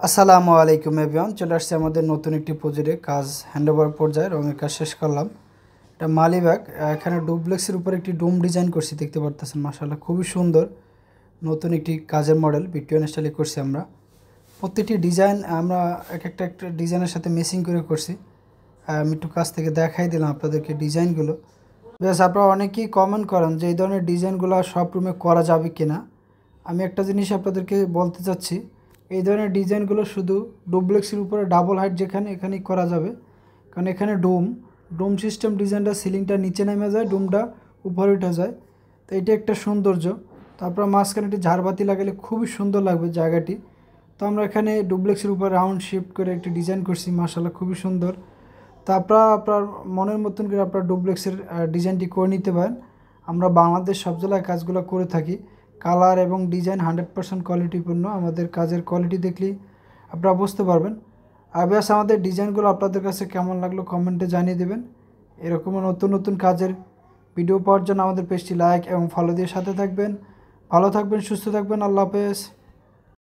আসসালামু আলাইকুম এভরিওয়ান, চলে আসছে আমাদের নতুন একটি প্রজেক্টে কাজ হ্যান্ডওভার পর্যায়ে রঙের কাজ শেষ করলাম। এটা মালিবাগ, এখানে ডুপ্লেক্সের উপর একটি ডোম ডিজাইন করছি, দেখতে পারতেছেন মাশাআল্লাহ খুবই সুন্দর। নতুন একটি কাজের মডেল ভিক্টোরিয়ান স্টাইলে করছি আমরা। প্রত্যেকটি ডিজাইন আমরা একটা ডিজাইনের সাথে মেসিং করে করছি। আমি একটু কাছ থেকে দেখাই দিলাম আপনাদেরকে ডিজাইনগুলো। বেশ, আপনারা অনেকেই কমেন্ট করেন যে এই ধরনের ডিজাইনগুলো সব রুমে করা যাবে কিনা। আমি একটা জিনিস আপনাদেরকে বলতে চাচ্ছি, এই ধরনের ডিজাইনগুলো শুধু ডুপ্লেক্সের উপরে ডাবল হাইট এখানেই করা যাবে, কারণ এখানে ডোম সিস্টেম ডিজাইনটা, সিলিংটা নিচে নেমে যায়, ডোমটা উপরে উঠে যায়। তো এটা একটা সৌন্দর্য। তারপর মাঝখানে একটি ঝাড়বাতি লাগালে খুবই সুন্দর লাগবে জায়গাটি। তো আমরা এখানে ডুপ্লেক্সের উপর রাউন্ড শিফট করে একটি ডিজাইন করছি, মাশাআল্লাহ খুবই সুন্দর। তো আপনারা আপনার মনের মতন করে আপনার ডুপ্লেক্সের ডিজাইনটি করে নিতে পারেন। আমরা বাংলাদেশ সব জেলায় কাজগুলো করে থাকি। কালার এবং ডিজাইন 100% কোয়ালিটিপূর্ণ। আমাদের কাজের কোয়ালিটি দেখলেই আপনারা বুঝতে পারবেন। আর ব্যাস, আমাদের ডিজাইনগুলো আপনাদের কাছে কেমন লাগলো কমেন্টে জানিয়ে দেবেন। এরকম নতুন নতুন কাজের ভিডিও পাওয়ার জন্য আমাদের পেজটি লাইক এবং ফলো দিয়ে সাথে থাকবেন। ভালো থাকবেন, সুস্থ থাকবেন, আল্লাহ হাফেজ।